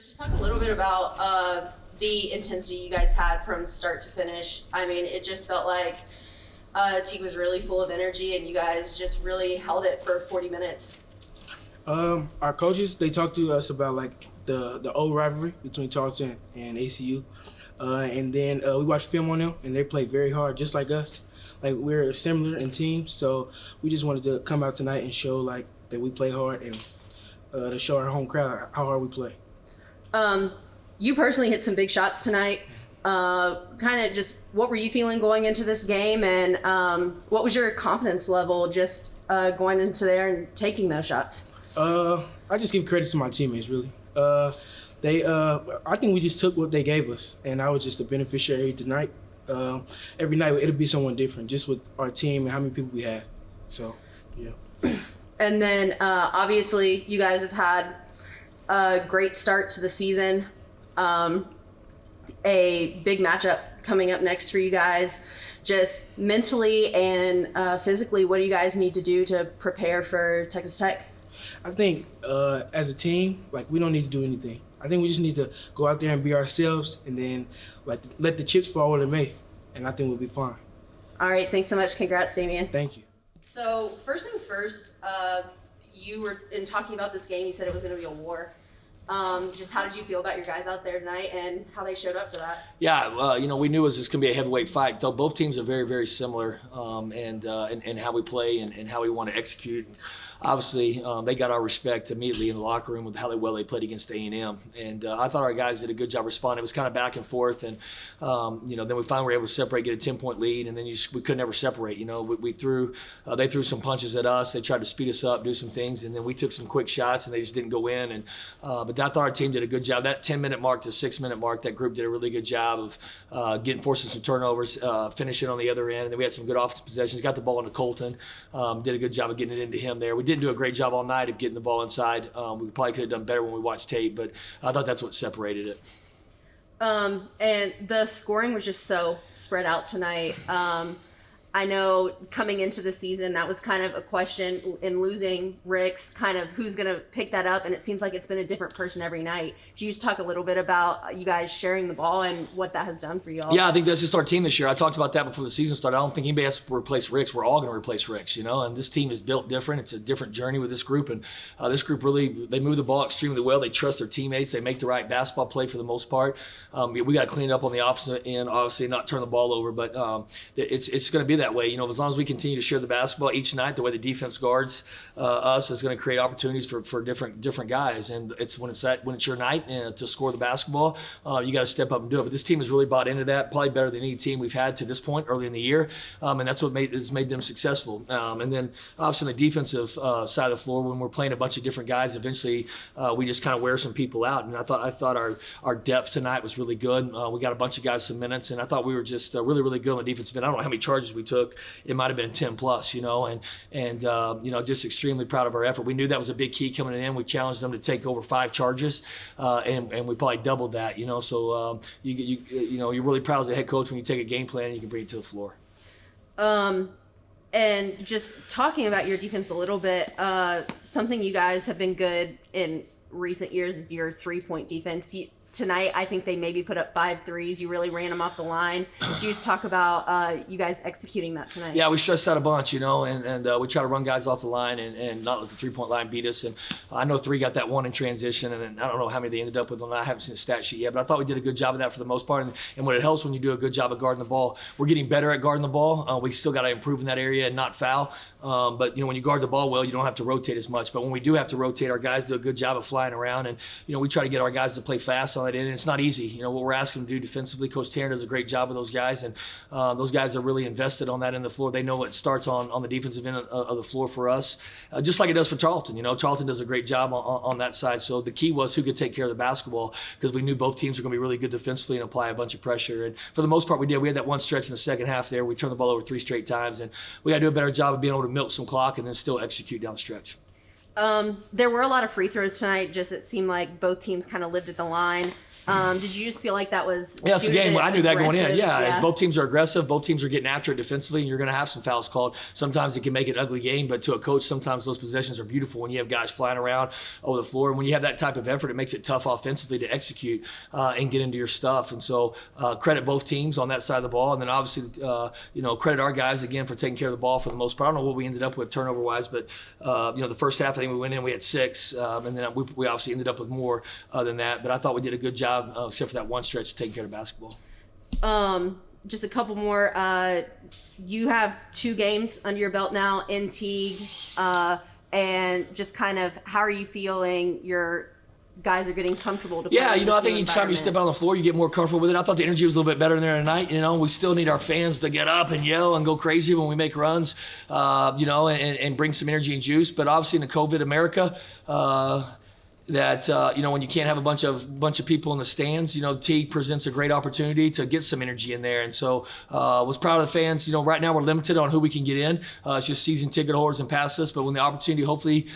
Just talk a little bit about the intensity you guys had from start to finish. I mean, it just felt like team was really full of energy, and you guys just really held it for 40 minutes. Our coaches, they talked to us about like the old rivalry between Tarleton and ACU, and then we watched film on them, and they played very hard, just like us. Like, we're similar in teams, so we just wanted to come out tonight and show like that we play hard, and to show our home crowd how hard we play. You personally hit some big shots tonight. Kind of just what were you feeling going into this game, and what was your confidence level just going into there and taking those shots? I just give credit to my teammates, really. I think we just took what they gave us, and I was just a beneficiary tonight. Every night it'll be someone different, just with our team and how many people we have. So, yeah. And then obviously you guys have had a great start to the season. A big matchup coming up next for you guys. Just mentally and physically, what do you guys need to do to prepare for Texas Tech? I think as a team, like, we don't need to do anything. I think we just need to go out there and be ourselves, and then like let the chips fall where they may, and I think we'll be fine. All right, thanks so much. Congrats, Damian. Thank you. So first things first, you were in talking about this game, you said it was going to be a war. Just how did you feel about your guys out there tonight and how they showed up for that? Yeah, we knew it was just going to be a heavyweight fight. Though both teams are very, very similar, and how we play and how we want to execute. Obviously, they got our respect immediately in the locker room with how well they played against A&M. And I thought our guys did a good job responding. It was kind of back and forth, and then we finally were able to separate, get a 10-point lead, and then we could never separate. They threw some punches at us. They tried to speed us up, do some things, and then we took some quick shots, and they just didn't go in. But I thought our team did a good job. That 10-minute mark to 6-minute mark, that group did a really good job of forcing some turnovers, finishing on the other end, and then we had some good offensive possessions. Got the ball into Colton, did a good job of getting it into him there. We didn't do a great job all night of getting the ball inside. We probably could have done better when we watched tape, but I thought that's what separated it. And the scoring was just so spread out tonight. I know coming into the season, that was kind of a question in losing Ricks, kind of who's going to pick that up, and it seems like it's been a different person every night. Could you just talk a little bit about you guys sharing the ball and what that has done for you all? Yeah, I think that's just our team this year. I talked about that before the season started. I don't think anybody has to replace Ricks. We're all going to replace Ricks, and this team is built different. It's a different journey with this group, and this group really, they move the ball extremely well. They trust their teammates. They make the right basketball play for the most part. We got to clean it up on the offensive end, obviously not turn the ball over, but it's going to be that way. As long as we continue to share the basketball each night, the way the defense guards us is going to create opportunities for different guys. And it's when it's your night to score the basketball, you got to step up and do it. But this team has really bought into that, probably better than any team we've had to this point early in the year, and that's what has made them successful. And then obviously on the defensive side of the floor, when we're playing a bunch of different guys, eventually we just kind of wear some people out. And I thought our depth tonight was really good. We got a bunch of guys some minutes, and I thought we were just really, really good on the defensive end. I don't know how many charges we took. It might have been 10 plus, and just extremely proud of our effort. We knew that was a big key coming in. We challenged them to take over 5 charges, and we probably doubled that, So you're really proud as a head coach when you take a game plan and you can bring it to the floor. And just talking about your defense a little bit, something you guys have been good in recent years is your 3-point defense. Tonight, I think they maybe put up 5 threes. You really ran them off the line. Could you just talk about you guys executing that tonight? Yeah, we stressed out a bunch, and we try to run guys off the line and not let the 3-point line beat us. And I know 3 got that one in transition, and I don't know how many they ended up with. I haven't seen the stat sheet yet, but I thought we did a good job of that for the most part. And what it helps when you do a good job of guarding the ball, we're getting better at guarding the ball. We still got to improve in that area and not foul. But when you guard the ball well, you don't have to rotate as much. But when we do have to rotate, our guys do a good job of flying around, and we try to get our guys to play fast on it. And it's not easy. What we're asking them to do defensively, Coach Taryn does a great job with those guys, and those guys are really invested on that end of the floor. They know what starts on the defensive end of the floor for us, just like it does for Tarleton. Tarleton does a great job on that side. So the key was who could take care of the basketball, because we knew both teams were going to be really good defensively and apply a bunch of pressure. And for the most part, we did. We had that one stretch in the second half there. We turned the ball over 3 straight times, and we got to do a better job of being able to milk some clock and then still execute down the stretch. There were a lot of free throws tonight. Just it seemed like both teams kind of lived at the line. Did you just feel like that was? Yeah, it's a game. I knew that going in. aggressive? Yeah, as both teams are aggressive, both teams are getting after it defensively, and you're going to have some fouls called. Sometimes it can make it an ugly game, but to a coach, sometimes those possessions are beautiful when you have guys flying around over the floor. And when you have that type of effort, it makes it tough offensively to execute and get into your stuff. And so credit both teams on that side of the ball. And then obviously, credit our guys again for taking care of the ball for the most part. I don't know what we ended up with turnover-wise, but, the first half, I think we went in, we had 6. And then we obviously ended up with more than that. But I thought we did a good job, except for that one stretch of taking care of basketball. Just a couple more. You have 2 games under your belt now in Teague, and just kind of how are you feeling? Your guys are getting comfortable to play. Yeah, in I this think new each time you environment. step out on the floor, you get more comfortable with it. I thought the energy was a little bit better in there tonight. We still need our fans to get up and yell and go crazy when we make runs, and bring some energy and juice. But obviously in the COVID America, when you can't have a bunch of people in the stands, Teague presents a great opportunity to get some energy in there. And so was proud of the fans. Right now we're limited on who we can get in. It's just season ticket holders and past us. But when the opportunity hopefully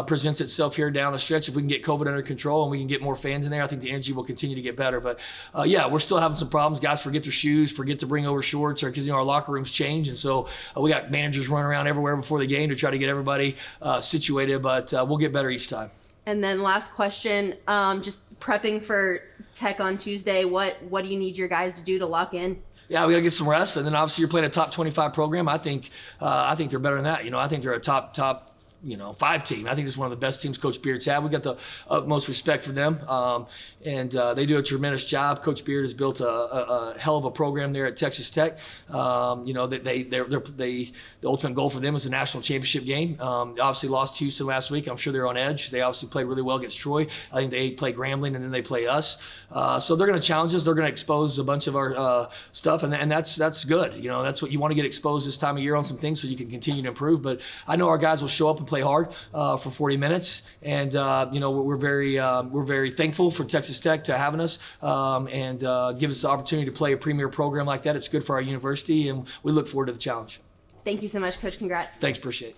presents itself here down the stretch, if we can get COVID under control and we can get more fans in there, I think the energy will continue to get better. But we're still having some problems. Guys forget their shoes, forget to bring over shorts, or because our locker rooms change. And so we got managers running around everywhere before the game to try to get everybody situated. But we'll get better each time. And then last question, just prepping for Tech on Tuesday, what do you need your guys to do to lock in? Yeah, we got to get some rest, and then obviously you're playing a top 25 program. I think they're better than that. I think they're a top 5 team. I think it's one of the best teams Coach Beard's had. We got the utmost respect for them, and they do a tremendous job. Coach Beard has built a hell of a program there at Texas Tech. The ultimate goal for them is a national championship game. Obviously lost to Houston last week. I'm sure they're on edge. They obviously played really well against Troy. I think they play Grambling and then they play us. So they're going to challenge us. They're going to expose a bunch of our stuff, and that's good. That's what you want to get exposed this time of year on some things so you can continue to improve. But I know our guys will show up and play hard for 40 minutes, and we're very thankful for Texas Tech to having us and give us the opportunity to play a premier program like that. It's good for our university, and we look forward to the challenge. Thank you so much, Coach. Congrats. Thanks, appreciate it.